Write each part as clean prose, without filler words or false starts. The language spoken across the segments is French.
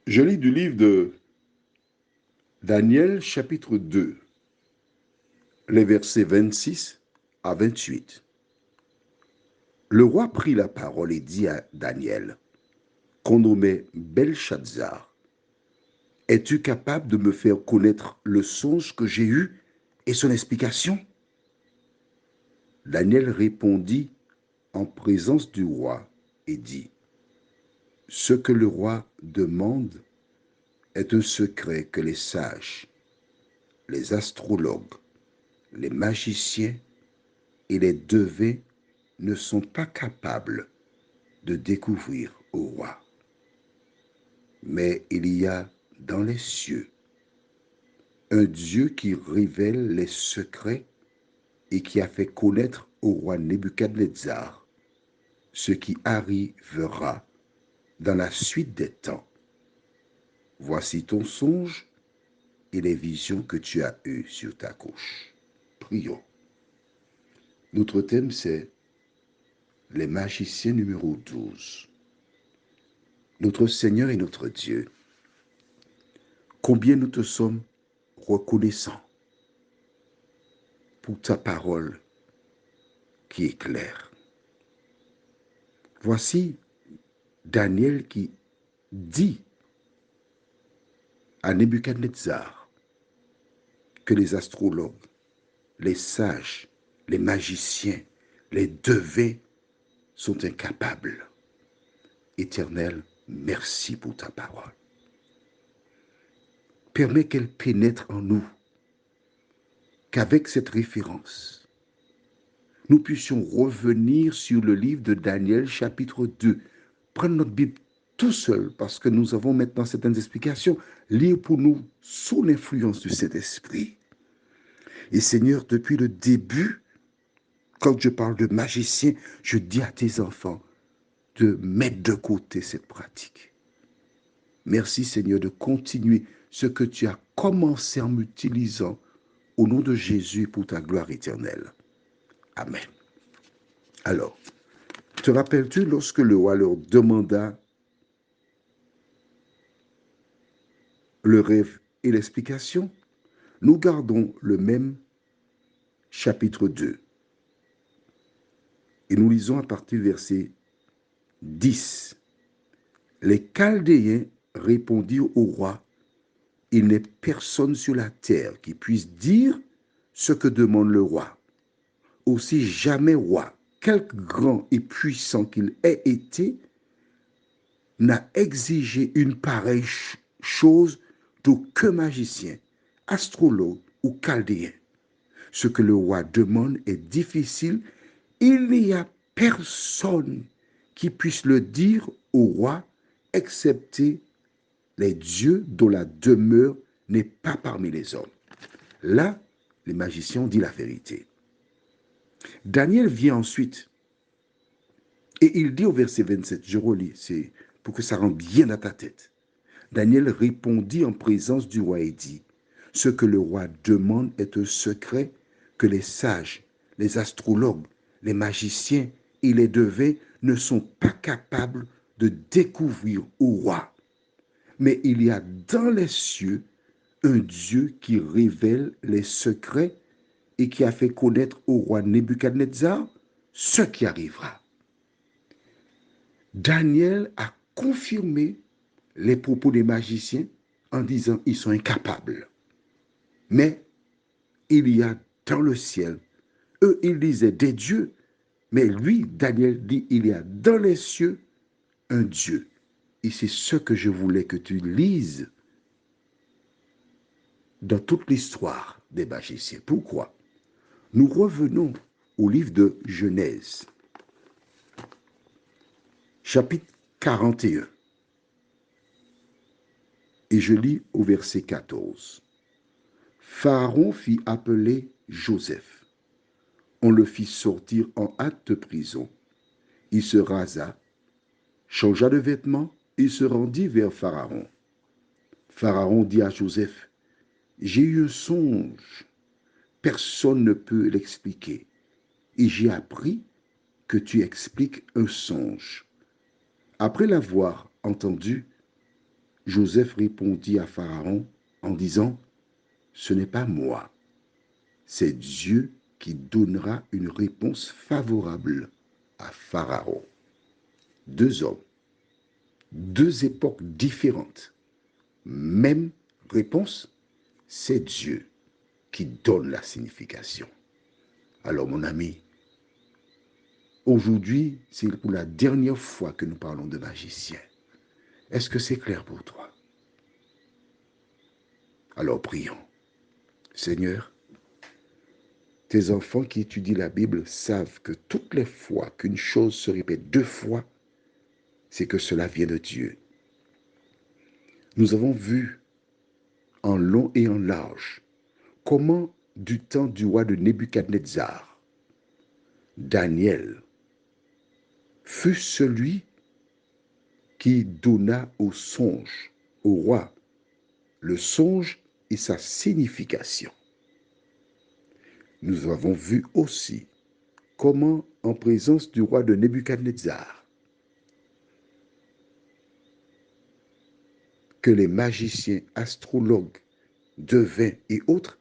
Je lis du livre de Daniel chapitre 2, les versets 26 à 28. Le roi prit la parole et dit à Daniel, qu'on nommait Belshazzar, es-tu capable de me faire connaître le songe que j'ai eu et son explication? Daniel répondit en présence du roi et dit, ce que le roi demande est un secret que les sages, les astrologues, les magiciens et les devins ne sont pas capables de découvrir au roi. Mais il y a dans les cieux un Dieu qui révèle les secrets et qui a fait connaître au roi Nebuchadnezzar ce qui arrivera dans la suite des temps. Voici ton songe et les visions que tu as eues sur ta couche. Prions. Notre thème, c'est les magiciens numéro 12. Notre Seigneur et notre Dieu, combien nous te sommes reconnaissants pour ta parole qui est claire. Voici Daniel qui dit à Nebuchadnezzar que les astrologues, les sages, les magiciens, les devins sont incapables. Éternel, merci pour ta parole. Permets qu'elle pénètre en nous, qu'avec cette référence, nous puissions revenir sur le livre de Daniel chapitre 2, prendre notre Bible tout seul, parce que nous avons maintenant certaines explications, lire pour nous sous l'influence du Saint-Esprit. Et Seigneur, depuis le début, quand je parle de magicien, je dis à tes enfants de mettre de côté cette pratique. Merci Seigneur de continuer ce que tu as commencé en m'utilisant au nom de Jésus pour ta gloire éternelle. Amen. Alors, te rappelles-tu lorsque le roi leur demanda le rêve et l'explication? Nous gardons le même chapitre 2 et nous lisons à partir du verset 10. Les Chaldéens répondirent au roi, il n'est personne sur la terre qui puisse dire ce que demande le roi. Aussi jamais roi, quelque grand et puissant qu'il ait été, n'a exigé une pareille chose d'aucun magicien, astrologue ou chaldéen. Ce que le roi demande est difficile. Il n'y a personne qui puisse le dire au roi, excepté les dieux dont la demeure n'est pas parmi les hommes. Là, les magiciens ont dit la vérité. Daniel vient ensuite et il dit au verset 27, je relis, c'est pour que ça rentre bien dans ta tête. Daniel répondit en présence du roi et dit, ce que le roi demande est un secret que les sages, les astrologues, les magiciens et les devins ne sont pas capables de découvrir au roi. Mais il y a dans les cieux un Dieu qui révèle les secrets et qui a fait connaître au roi Nebuchadnezzar ce qui arrivera. Daniel a confirmé les propos des magiciens en disant ils sont incapables. Mais il y a dans le ciel, eux ils disaient des dieux, mais lui, Daniel, dit il y a dans les cieux un Dieu. Et c'est ce que je voulais que tu lises dans toute l'histoire des magiciens. Pourquoi? Nous revenons au livre de Genèse, chapitre 41. Et je lis au verset 14. Pharaon fit appeler Joseph. On le fit sortir en hâte de prison. Il se rasa, changea de vêtements et se rendit vers Pharaon. Pharaon dit à Joseph, j'ai eu un songe, personne ne peut l'expliquer, et j'ai appris que tu expliques un songe. Après l'avoir entendu, Joseph répondit à Pharaon en disant, « Ce n'est pas moi, c'est Dieu qui donnera une réponse favorable à Pharaon. » Deux hommes, deux époques différentes, même réponse, c'est Dieu qui donne la signification. Alors mon ami, aujourd'hui, c'est pour la dernière fois que nous parlons de magicien. Est-ce que c'est clair pour toi? Alors prions. Seigneur, tes enfants qui étudient la Bible savent que toutes les fois qu'une chose se répète deux fois, c'est que cela vient de Dieu. Nous avons vu en long et en large comment, du temps du roi de Nebuchadnezzar, Daniel fut celui qui donna au roi, le songe et sa signification. Nous avons vu aussi comment, en présence du roi de Nebuchadnezzar, que les magiciens, astrologues, devins et autres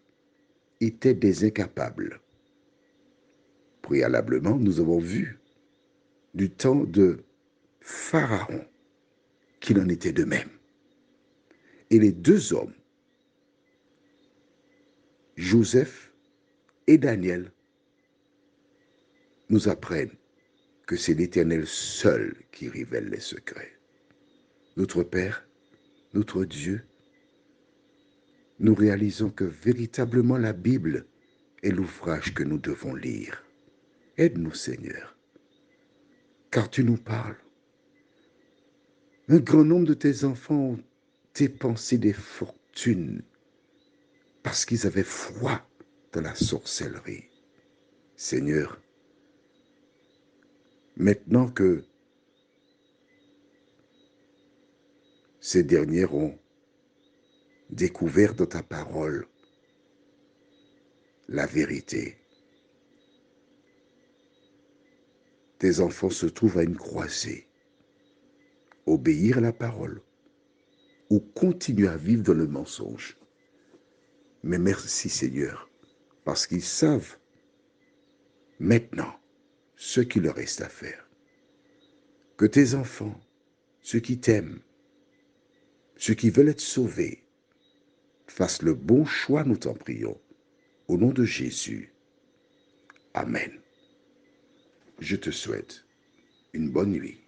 étaient des incapables. Préalablement, nous avons vu du temps de Pharaon qu'il en était de même. Et les deux hommes, Joseph et Daniel, nous apprennent que c'est l'Éternel seul qui révèle les secrets. Notre Père, notre Dieu, nous réalisons que véritablement la Bible est l'ouvrage que nous devons lire. Aide-nous, Seigneur, car tu nous parles. Un grand nombre de tes enfants ont dépensé des fortunes parce qu'ils avaient foi dans la sorcellerie. Seigneur, maintenant que ces derniers ont découvert dans ta parole la vérité, tes enfants se trouvent à une croisée. Obéir à la parole ou continuer à vivre dans le mensonge. Mais merci Seigneur, parce qu'ils savent maintenant ce qu'il leur reste à faire. Que tes enfants, ceux qui t'aiment, ceux qui veulent être sauvés, fassent le bon choix, nous t'en prions. Au nom de Jésus. Amen. Je te souhaite une bonne nuit.